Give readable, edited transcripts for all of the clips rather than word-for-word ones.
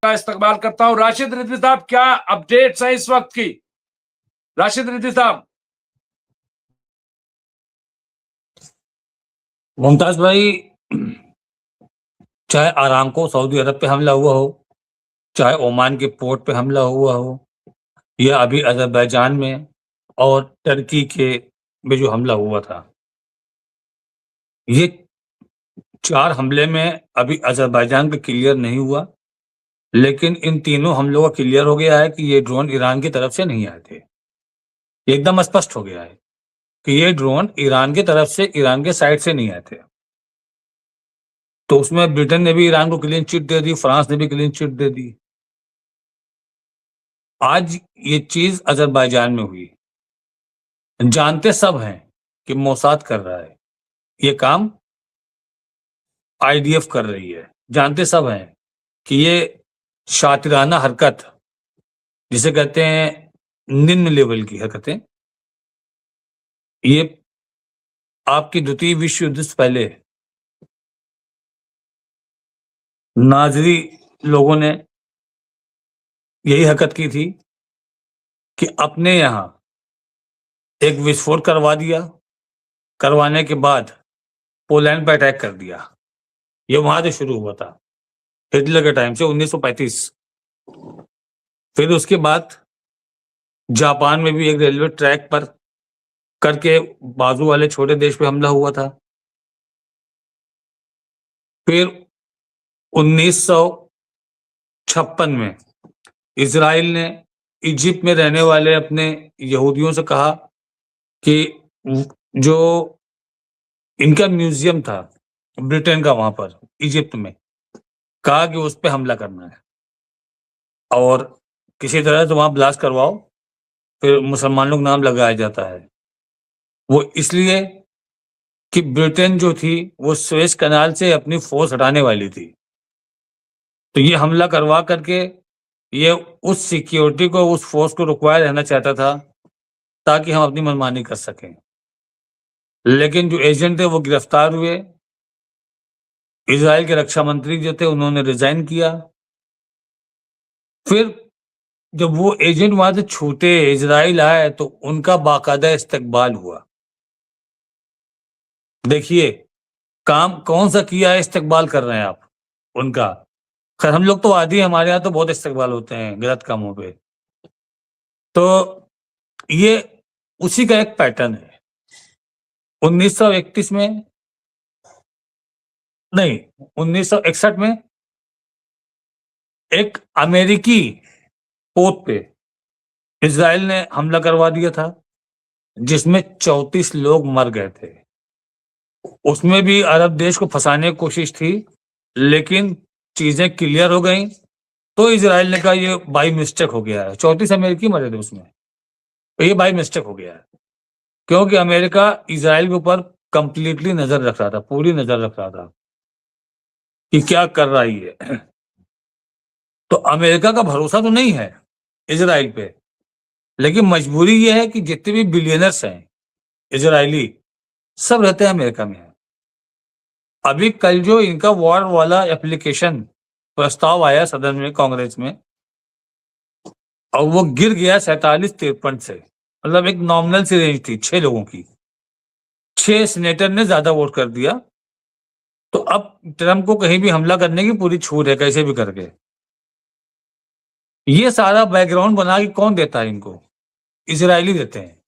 का इस्तेमाल करता हूं। राशिद रिजवी साहब, क्या अपडेट्स है इस वक्त की? राशिद रिजवी साहब। मुमताज भाई, चाहे आरामको सऊदी अरब पे हमला हुआ हो, चाहे ओमान के पोर्ट पे हमला हुआ हो, या अभी अजरबैजान में और टर्की के में जो हमला हुआ था, ये 4 हमले में अभी अजरबैजान पे क्लियर नहीं हुआ, लेकिन इन तीनों हमलों का क्लियर हो गया है कि ये ड्रोन ईरान की तरफ से नहीं आए थे। एकदम स्पष्ट हो गया है कि ये ड्रोन ईरान की तरफ से, ईरान के साइड से नहीं आए थे। तो उसमें ब्रिटेन ने भी ईरान को क्लीन चिट दे दी, फ्रांस ने भी क्लीन चिट दे दी। आज ये चीज अजरबैजान में हुई। जानते सब हैं कि मोसाद कर रहा है ये काम, आईडीएफ कर रही है। जानते सब हैं कि ये शातिराना हरकत, जिसे कहते हैं निम्न लेवल की हरकतें, ये आपकी द्वितीय विश्व युद्ध से पहले नाज़ी लोगों ने यही हरकत की थी कि अपने यहां एक विस्फोट करवा दिया, करवाने के बाद पोलैंड पर अटैक कर दिया। ये वहां से शुरू हुआ था, हिटलर के टाइम से 1935। फिर उसके बाद जापान में भी एक रेलवे ट्रैक पर करके बाजू वाले छोटे देश पे हमला हुआ था। फिर 1956 में इजराइल ने इजिप्ट में रहने वाले अपने यहूदियों से कहा कि जो इनका म्यूजियम था ब्रिटेन का वहां पर इजिप्ट में, कहा कि उस पर हमला करना है और किसी तरह से वहां ब्लास्ट करवाओ, फिर मुसलमानों का नाम लगाया जाता है। वो इसलिए कि ब्रिटेन जो थी वो सुएज कनाल से अपनी फोर्स हटाने वाली थी। तो ये हमला करवा करके ये उस सिक्योरिटी को, उस फोर्स को रुकवाया रहना चाहता था ताकि हम अपनी मनमानी कर सकें। लेकिन जो एजेंट थे वो गिरफ्तार हुए। इजराइल के रक्षा मंत्री जो थे उन्होंने रिजाइन किया। फिर जब वो एजेंट वहां से छूटे, इजराइल आए, तो उनका बाकायदा इस्तकबाल हुआ। देखिए काम कौन सा किया है, इस्तकबाल कर रहे हैं आप उनका। खैर हम लोग तो आदी, हमारे यहाँ तो बहुत इस्तकबाल होते हैं गलत कामों पे। तो ये उसी का एक पैटर्न है। 1931 में नहीं, 1961 में एक अमेरिकी पोत पे इजराइल ने हमला करवा दिया था, जिसमें 34 लोग मर गए थे। उसमें भी अरब देश को फंसाने की कोशिश थी, लेकिन चीजें क्लियर हो गई। तो इजराइल ने कहा ये बाई मिस्टेक हो गया है। 34 अमेरिकी मरे थे उसमें, तो ये बाई मिस्टेक हो गया है, क्योंकि अमेरिका इजराइल के ऊपर कंप्लीटली नजर रख रहा था, पूरी नजर रख रहा था कि क्या कर रहा है ये। तो अमेरिका का भरोसा तो नहीं है इजराइल पे, लेकिन मजबूरी ये है कि जितने भी बिलियनर्स हैं इजरायली, सब रहते हैं अमेरिका में। अभी कल जो इनका वॉर वाला एप्लीकेशन प्रस्ताव आया सदन में, कांग्रेस में, और वो गिर गया 47-53 से। मतलब एक नॉमिनल सी रेंज थी 6 लोगों की, 6 सीनेटर ने ज्यादा वोट कर दिया। तो अब ट्रंप को कहीं भी हमला करने की पूरी छूट है, कैसे भी करके। ये सारा बैकग्राउंड बना के कौन देता है इनको? इजरायली देते हैं।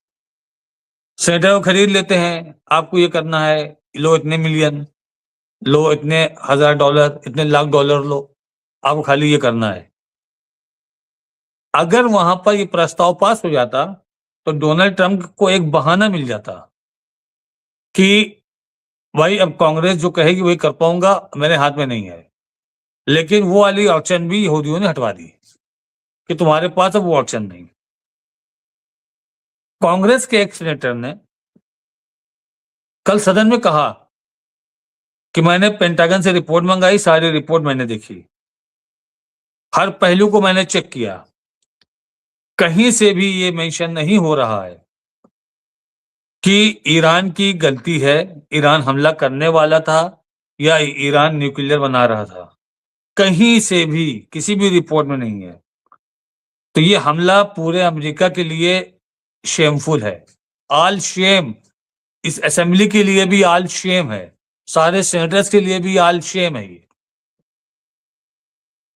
सेनेटर को खरीद लेते हैं, आपको ये करना है, लो इतने मिलियन, लो इतने $1000, इतने लाख डॉलर लो, आपको खाली ये करना है। अगर वहां पर ये प्रस्ताव पास हो जाता तो डोनाल्ड ट्रंप को एक बहाना मिल जाता कि भाई अब कांग्रेस जो कहेगी वही कर पाऊंगा, मेरे हाथ में नहीं है। लेकिन वो वाली ऑप्शन भी यहूदियों ने हटवा दी कि तुम्हारे पास अब वो ऑप्शन नहीं। कांग्रेस के एक सीनेटर ने कल सदन में कहा कि मैंने पेंटागन से रिपोर्ट मंगाई, सारी रिपोर्ट मैंने देखी, हर पहलू को मैंने चेक किया, कहीं से भी ये मेंशन नहीं हो रहा है कि ईरान की गलती है, ईरान हमला करने वाला था या ईरान न्यूक्लियर बना रहा था। कहीं से भी किसी भी रिपोर्ट में नहीं है। तो ये हमला पूरे अमेरिका के लिए शेमफुल है, ऑल शेम। इस असेंबली के लिए भी ऑल शेम है, सारे सेनेटर्स के लिए भी ऑल शेम है ये।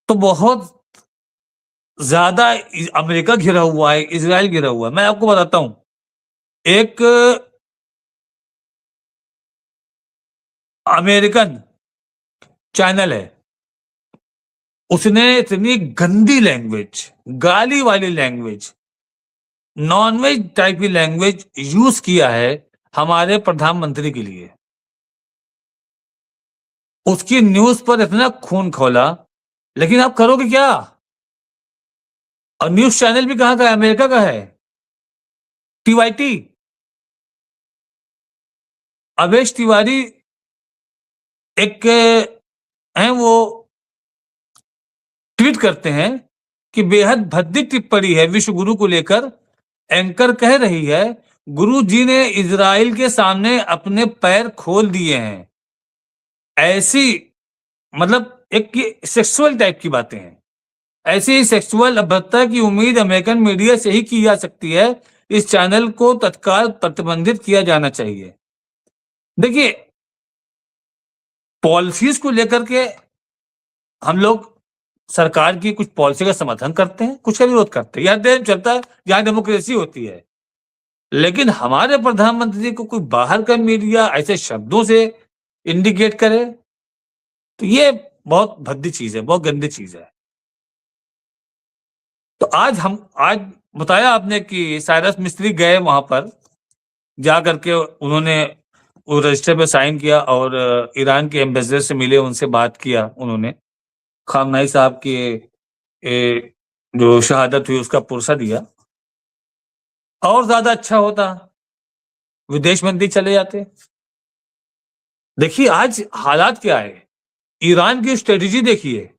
तो बहुत ज्यादा अमेरिका घिरा हुआ है, इजराइल घिरा हुआ है। मैं आपको बताता हूं, एक अमेरिकन चैनल है, उसने इतनी गंदी लैंग्वेज, गाली वाली लैंग्वेज, नॉनवेज टाइप की लैंग्वेज यूज किया है हमारे प्रधानमंत्री के लिए। उसकी न्यूज पर इतना खून खौला, लेकिन आप करोगे क्या? और न्यूज चैनल भी कहां का है? अमेरिका का है, टीवाईटी। अवेश तिवारी एक हैं, वो ट्वीट करते हैं कि बेहद भद्दी टिप्पणी है विश्व गुरु को लेकर। एंकर कह रही है, गुरु जी ने इजराइल के सामने अपने पैर खोल दिए हैं। ऐसी, मतलब एक सेक्सुअल टाइप की बातें हैं। ऐसी सेक्सुअल अभद्रता की उम्मीद अमेरिकन मीडिया से ही की जा सकती है। इस चैनल को तत्काल प्रतिबंधित किया जाना चाहिए। देखिए, पॉलिसीज को लेकर के हम लोग सरकार की कुछ पॉलिसी का समर्थन करते हैं, कुछ का विरोध करते हैं, यह देश चलता है, यहां डेमोक्रेसी होती है। लेकिन हमारे प्रधानमंत्री को कोई बाहर का मीडिया ऐसे शब्दों से इंडिकेट करे, तो ये बहुत भद्दी चीज है, बहुत गंदी चीज है। तो आज बताया आपने कि साइरस मिस्त्री गए वहां पर, जा करके उन्होंने वो रजिस्टर पे साइन किया और ईरान के एम्बेसडर से मिले, उनसे बात किया उन्होंने। खामनाई साहब की जो शहादत हुई उसका पुरसा दिया। और ज्यादा अच्छा होता, विदेश मंत्री चले जाते। देखिए आज हालात क्या है, ईरान की स्ट्रेटेजी देखिए।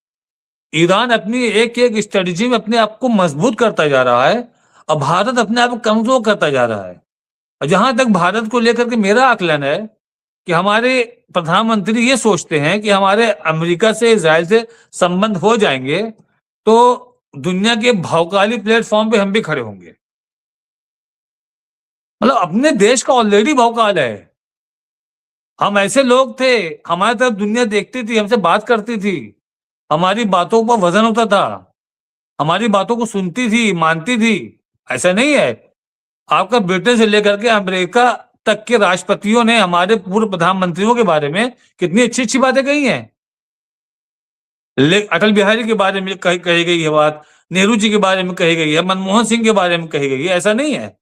ईरान अपनी एक एक स्ट्रेटेजी में अपने आप को मजबूत करता जा रहा है, और भारत अपने आप को कमजोर करता जा रहा है। और जहां तक भारत को लेकर के मेरा आकलन है कि हमारे प्रधानमंत्री ये सोचते हैं कि हमारे अमेरिका से, इजराइल से संबंध हो जाएंगे तो दुनिया के भौकाली प्लेटफॉर्म पे हम भी खड़े होंगे। मतलब अपने देश का ऑलरेडी भौकाल है। हम ऐसे लोग थे, हमारी तरफ दुनिया देखती थी, हमसे बात करती थी, हमारी बातों पर वजन होता था, हमारी बातों को सुनती थी, मानती थी। ऐसा नहीं है, आपका ब्रिटेन से लेकर के अमेरिका तक के राष्ट्रपतियों ने हमारे पूर्व प्रधानमंत्रियों के बारे में कितनी अच्छी अच्छी बातें कही हैं। अटल बिहारी के बारे में कही गई है बात, नेहरू जी के बारे में कही गई है, मनमोहन सिंह के बारे में कही गई है। ऐसा नहीं है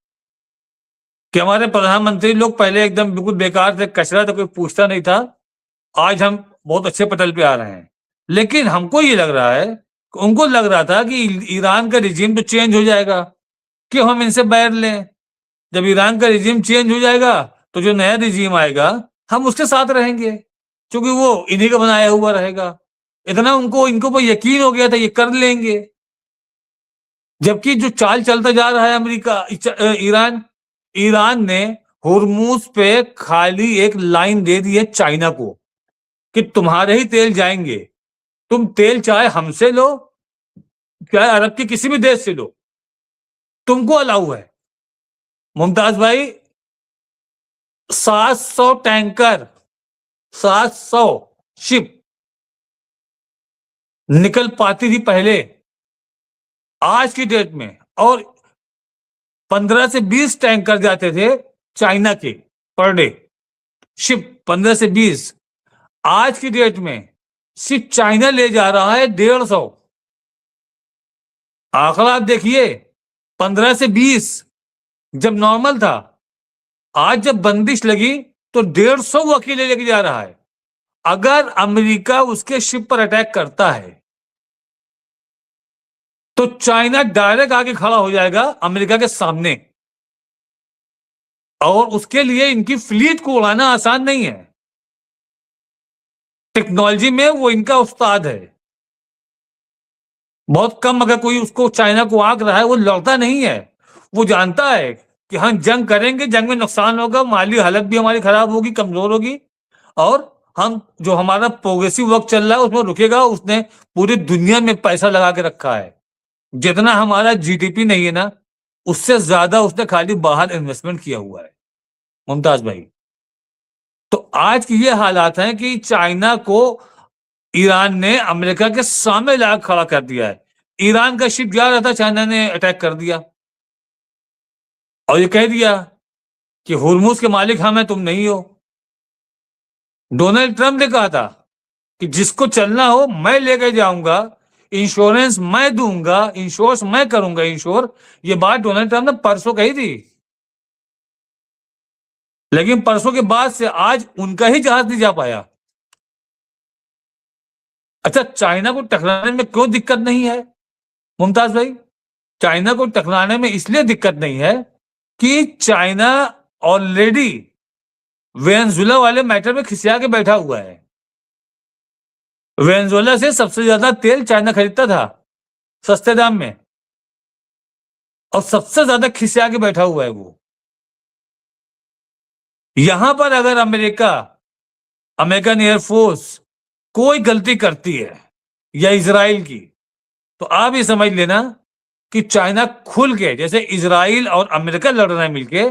कि हमारे प्रधानमंत्री लोग पहले एकदम बिल्कुल बेकार थे, कचरा था, कोई पूछता नहीं था। आज हम बहुत अच्छे पटल पे आ रहे हैं। लेकिन हमको ये लग रहा है, उनको लग रहा था कि ईरान का रिजीम तो चेंज हो जाएगा, क्यों हम इनसे बैर लें। जब ईरान का रिजीम चेंज हो जाएगा तो जो नया रिजीम आएगा हम उसके साथ रहेंगे, क्योंकि वो इन्हीं का बनाया हुआ रहेगा। इतना इनको पर यकीन हो गया था ये कर लेंगे। जबकि जो चाल चलता जा रहा है ईरान ने हुर्मुज पे खाली एक लाइन दे दी है चाइना को कि तुम्हारे ही तेल जाएंगे, तुम तेल चाहे हमसे लो, चाहे अरब के किसी भी देश से लो, तुमको अलाउ है। मुमताज भाई, 700 टैंकर, 700 शिप निकल पाती थी पहले, आज की डेट में, और 15 से 20 टैंकर जाते थे चाइना के पर डे, शिप 15 से 20। आज की डेट में सिर्फ चाइना ले जा रहा है 150। आंकड़ा आप देखिए, 15 से 20 जब नॉर्मल था, आज जब बंदिश लगी तो 150 वो अकेले लेके जा रहा है। अगर अमेरिका उसके शिप पर अटैक करता है तो चाइना डायरेक्ट आके खड़ा हो जाएगा अमेरिका के सामने, और उसके लिए इनकी फ्लीट को उड़ाना आसान नहीं है। टेक्नोलॉजी में वो इनका उस्ताद है। बहुत कम अगर कोई उसको चाइना को आंक रहा है, वो लड़ता नहीं है। वो जानता है कि हम जंग करेंगे, जंग में नुकसान होगा, माली हालत भी हमारी खराब होगी, कमजोर होगी, और हम जो हमारा प्रोग्रेसिव वर्क चल रहा है उसमें रुकेगा। उसने पूरी दुनिया में पैसा लगा के रखा है, जितना हमारा जीडीपी नहीं है ना, उससे ज्यादा उसने खाली बाहर इन्वेस्टमेंट किया हुआ है मुमताज भाई। तो आज की ये हालात हैं कि चाइना को ईरान ने अमेरिका के सामने ला खड़ा कर दिया है। ईरान का शिप जा रहा था, चाइना ने अटैक कर दिया और ये कह दिया कि हुर्मुज के मालिक हम हैं, तुम नहीं हो। डोनाल्ड ट्रंप ने कहा था कि जिसको चलना हो मैं लेके जाऊंगा, इंश्योरेंस मैं दूंगा, इंश्योरेंस मैं करूंगा इंश्योर। ये बात डोनाल्ड ट्रंप ने परसों कही थी, लेकिन परसों के बाद से आज उनका ही जहाज नहीं जा पाया। अच्छा, चाइना को टकराने में क्यों दिक्कत नहीं है मुमताज भाई? चाइना को टकराने में इसलिए दिक्कत नहीं है कि चाइना ऑलरेडी वेनेजुएला वाले मैटर में खिसिया के बैठा हुआ है। वेनेजुएला से सबसे ज्यादा तेल चाइना खरीदता था सस्ते दाम में, और सबसे ज्यादा खिसिया के बैठा हुआ है वो। यहां पर अगर अमेरिकन एयरफोर्स कोई गलती करती है या इजराइल की, तो आप ये समझ लेना कि चाइना खुल के, जैसे इजराइल और अमेरिका लड़ रहे हैं मिलके,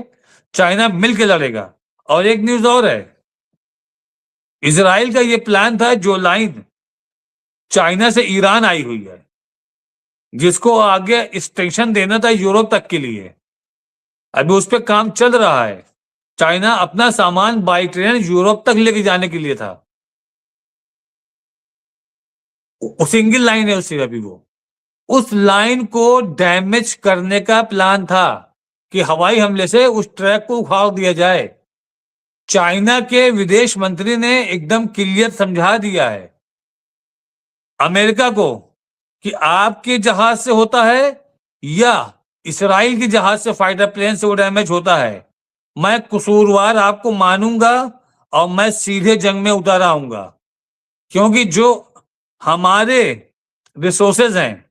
चाइना मिलके लड़ेगा। और एक न्यूज और है, इजराइल का ये प्लान था, जो लाइन चाइना से ईरान आई हुई है, जिसको आगे एक्सटेंशन देना था यूरोप तक के लिए, अभी उस पर काम चल रहा है। चाइना अपना सामान बाई ट्रेन यूरोप तक लेके जाने के लिए था। सिंगल लाइन है उससे, अभी वो उस लाइन को डैमेज करने का प्लान था कि हवाई हमले से उस ट्रैक को उखाड़ दिया जाए। चाइना के विदेश मंत्री ने एकदम क्लियर समझा दिया है अमेरिका को कि आपके जहाज से होता है या इसराइल के जहाज से, फाइटर प्लेन से वो डैमेज होता है, मैं कसूरवार आपको मानूंगा और मैं सीधे जंग में उतर आऊंगा। क्योंकि जो हमारे रिसोर्सेज हैं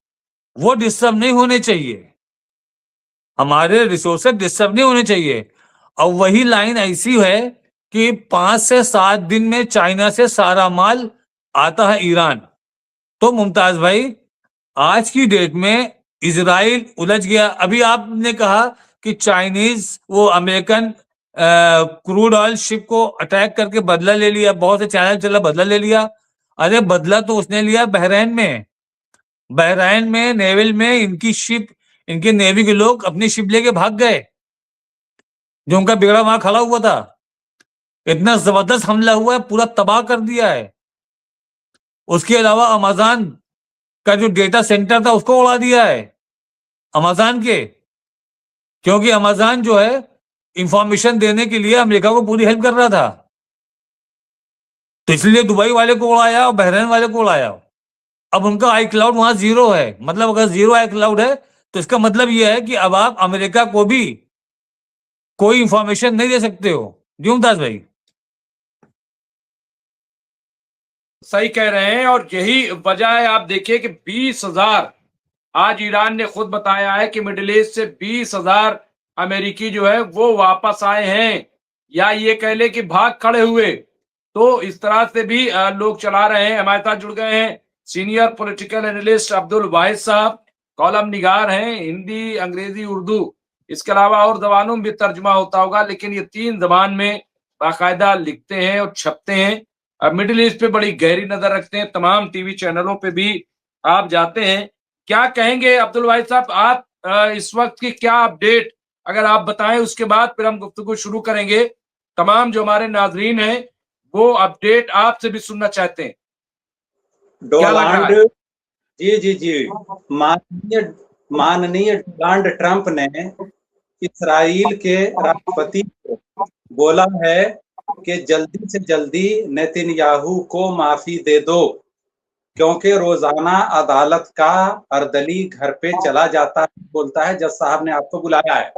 वो डिस्टर्ब नहीं होने चाहिए, हमारे रिसोर्सेज डिस्टर्ब नहीं होने चाहिए। और वही लाइन ऐसी है कि 5 से 7 दिन में चाइना से सारा माल आता है ईरान। तो मुमताज भाई, आज की डेट में इजराइल उलझ गया। अभी आपने कहा कि चाइनीज वो अमेरिकन क्रूड ऑयल शिप को अटैक करके बदला ले लिया, बहुत से चैनल चला बदला ले लिया। अरे बदला तो उसने लिया बहरीन में नेवल में इनकी शिप, इनके नेवी के लोग अपनी शिप लेके भाग गए, जो उनका बेड़ा वहां खड़ा हुआ था। इतना जबरदस्त हमला हुआ है, पूरा तबाह कर दिया है। उसके अलावा अमेज़न का जो डेटा सेंटर था उसको उड़ा दिया है अमेज़न के, क्योंकि अमेज़न जो है इंफॉर्मेशन देने के लिए अमेरिका को पूरी हेल्प कर रहा था। तो इसलिए दुबई वाले को उड़ाया और बहरीन वाले को उड़ाया। अब उनका आई क्लाउड वहां जीरो है, मतलब अगर जीरो आई क्लाउड है तो इसका मतलब यह है कि अब आप अमेरिका को भी कोई इंफॉर्मेशन नहीं दे सकते हो। जी मुमताज भाई। सही कह रहे हैं, और यही वजह है। आप देखिए कि 20,000, आज ईरान ने खुद बताया है कि मिडिल ईस्ट से 20,000 अमेरिकी जो है वो वापस आए हैं, या ये कह ले कि भाग खड़े हुए। तो इस तरह से भी लोग चला रहे हैं। हमारे साथ जुड़ गए हैं सीनियर पॉलिटिकल एनालिस्ट अब्दुल वाहिद साहब, कॉलम निगार हैं, हिंदी, अंग्रेजी, उर्दू, इसके अलावा और जबानों में भी तर्जुमा होता होगा, लेकिन ये 3 जबान में बाकायदा लिखते हैं और छपते हैं। मिडिल ईस्ट पे बड़ी गहरी नजर रखते हैं, तमाम टीवी चैनलों पे भी आप जाते हैं। क्या कहेंगे अब्दुल वाहिद साहब, आप इस वक्त की क्या अपडेट अगर आप बताएं, उसके बाद फिर हम गुफ्तगू शुरू करेंगे। तमाम जो हमारे नाजरीन हैं वो अपडेट आपसे भी सुनना चाहते हैं। क्या लग रहा है? जी माननीय डोनाल्ड ट्रंप ने इस्राइल के राष्ट्रपति को बोला है कि जल्दी से जल्दी नेतन्याहू को माफी दे दो, क्योंकि रोजाना अदालत का अर्दली घर पे चला जाता है, बोलता है जज साहब ने आपको बुलाया है,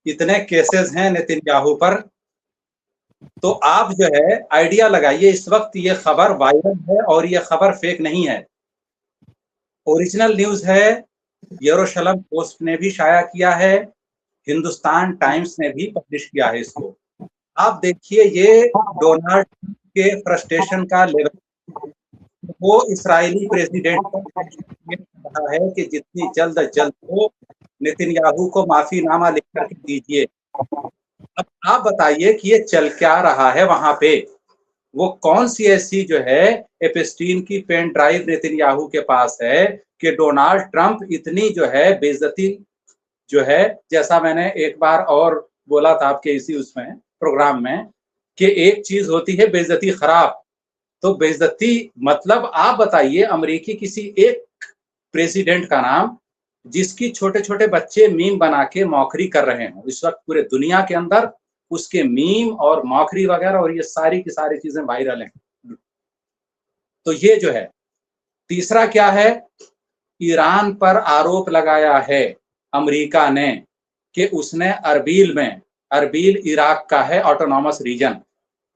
इतने केसेस हैं नेतन्याहू पर। तो आप जो है आइडिया लगाइए, इस वक्त ये खबर वायरल है और ये खबर फेक नहीं है, ओरिजिनल न्यूज है। यरूशलेम पोस्ट ने भी शाया किया है, हिंदुस्तान टाइम्स ने भी पब्लिश किया है इसको। आप देखिए, ये डोनाल्ड के फ्रस्ट्रेशन का लेवल वो इस्राएली प्रेसिडेंट रहा है कि जितनी जल्द हो नेतन्याहू को माफीनामा लिखकर के दीजिए। अब आप बताइए कि ये चल क्या रहा है वहां पे? वो कौन सी ऐसी जो है एपस्टीन की पेन ड्राइव नेतन्याहू के पास है कि डोनाल्ड ट्रंप इतनी जो है बेइज्जती जो है, जैसा मैंने एक बार और बोला था आपके इसी उसमें प्रोग्राम में कि एक चीज होती है बेइज्जती खराब, तो बेइज्जती मतलब आप बताइए अमेरिकी किसी एक प्रेसिडेंट का नाम जिसकी छोटे छोटे बच्चे मीम बना के मौखरी कर रहे हैं इस वक्त पूरे दुनिया के अंदर, उसके मीम और मौखरी वगैरह और ये सारी की सारी चीजें वायरल हैं। तो ये जो है तीसरा क्या है, ईरान पर आरोप लगाया है अमेरिका ने कि उसने अरबील इराक का है ऑटोनॉमस रीजन,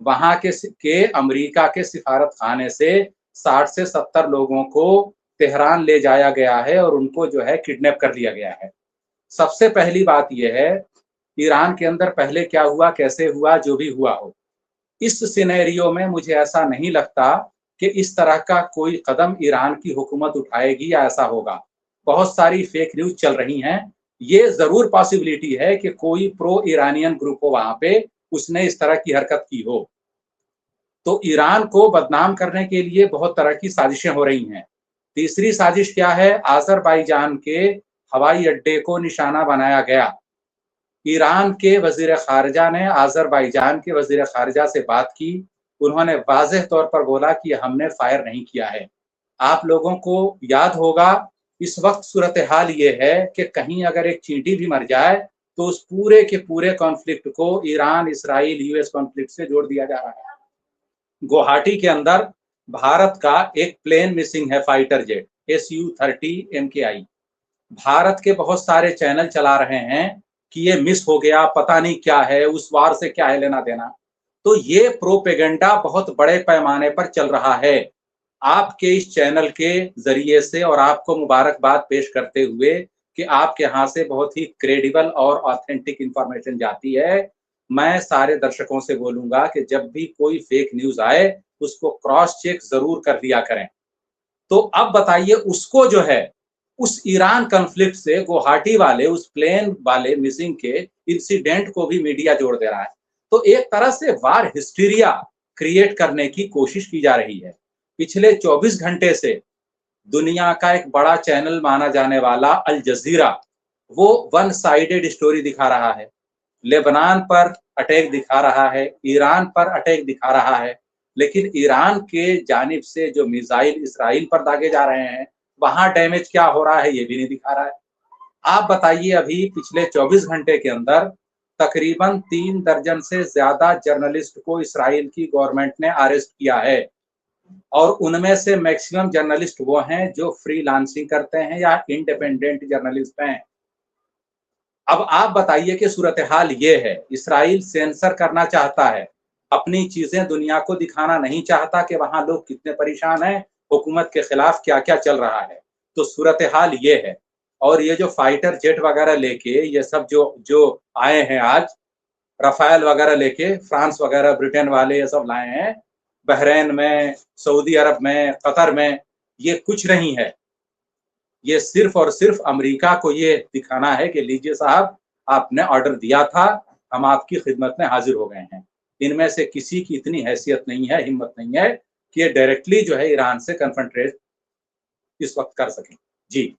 वहां के अमेरिका के सिफारत खाने से 60 से 70 लोगों को तेहरान ले जाया गया है और उनको जो है किडनैप कर लिया गया है। सबसे पहली बात यह है, ईरान के अंदर पहले क्या हुआ, कैसे हुआ, जो भी हुआ हो, इस सिनेरियो में मुझे ऐसा नहीं लगता कि इस तरह का कोई कदम ईरान की हुकूमत उठाएगी या ऐसा होगा। बहुत सारी फेक न्यूज चल रही हैं। ये जरूर पॉसिबिलिटी है कि कोई प्रो ईरानियन ग्रुप हो वहां पे, उसने इस तरह की हरकत की हो। तो ईरान को बदनाम करने के लिए बहुत तरह की साजिशें हो रही हैं। तीसरी साजिश क्या है, अजरबैजान के हवाई अड्डे को निशाना बनाया गया। ईरान के वजीर खारजा ने अजरबैजान के वजीर खारजा से बात की, उन्होंने वाज़ेह तौर पर बोला कि हमने फायर नहीं किया है। आप लोगों को याद होगा इस वक्त सूरत हाल ये है कि कहीं अगर एक चींटी भी मर जाए तो उस पूरे के पूरे कॉन्फ्लिक्ट को ईरान इसराइल यूएस कॉन्फ्लिक्ट से जोड़ दिया जा रहा है। गुवाहाटी के अंदर भारत का एक प्लेन मिसिंग है, fighter jet Su-30 MKI। Bharat के बहुत सारे चैनल चला रहे हैं कि ये मिस हो गया, पता नहीं क्या है, उस वार से क्या है लेना देना। तो ये प्रोपेगेंडा बहुत बड़े पैमाने पर चल रहा है। आपके इस चैनल के जरिए से और आपको मुबारकबाद पेश करते हुए कि आपके यहाँ से बहुत ही क्रेडिबल और ऑथेंटिक इंफॉर्मेशन जाती है। मैं सारे दर्शकों से बोलूंगा कि जब भी कोई फेक न्यूज आए उसको क्रॉस चेक जरूर कर लिया करें। तो अब बताइए उसको जो है उस ईरान कॉन्फ्लिक्ट से गुवाहाटी वाले उस प्लेन वाले मिसिंग के इंसिडेंट को भी मीडिया जोड़ दे रहा है। तो एक तरह से वार हिस्टीरिया क्रिएट करने की कोशिश की जा रही है। पिछले 24 घंटे से दुनिया का एक बड़ा चैनल माना जाने वाला अल जजीरा वो वन साइडेड स्टोरी दिखा रहा है, लेबनान पर अटैक दिखा रहा है, ईरान पर अटैक दिखा रहा है, लेकिन ईरान के जानिब से जो मिसाइल इसराइल पर दागे जा रहे हैं वहां डैमेज क्या हो रहा है ये भी नहीं दिखा रहा है। आप बताइए अभी पिछले 24 घंटे के अंदर तकरीबन 3 दर्जन से ज्यादा जर्नलिस्ट को इसराइल की गवर्नमेंट ने अरेस्ट किया है और उनमें से मैक्सिमम जर्नलिस्ट वो हैं जो फ्रीलांसिंग करते हैं या इंडिपेंडेंट जर्नलिस्ट हैं। अब आप बताइए कि सूरत हाल ये है, इसराइल सेंसर करना चाहता है, अपनी चीजें दुनिया को दिखाना नहीं चाहता कि वहां लोग कितने परेशान हैं, हुकूमत के खिलाफ क्या क्या चल रहा है। तो सूरत हाल ये है। और ये जो फाइटर जेट वगैरह लेके ये सब जो आए हैं आज, राफेल वगैरह लेके फ्रांस वगैरह ब्रिटेन वाले ये सब लाए हैं, बहरीन में, सऊदी अरब में, कतर में, ये कुछ नहीं है। ये सिर्फ और सिर्फ अमेरिका को ये दिखाना है कि लीजिए साहब आपने ऑर्डर दिया था, हम आपकी खिदमत में हाजिर हो गए हैं। इनमें से किसी की इतनी हैसियत नहीं है, हिम्मत नहीं है कि ये डायरेक्टली जो है ईरान से कन्फ्रंटेट इस वक्त कर सकें। जी।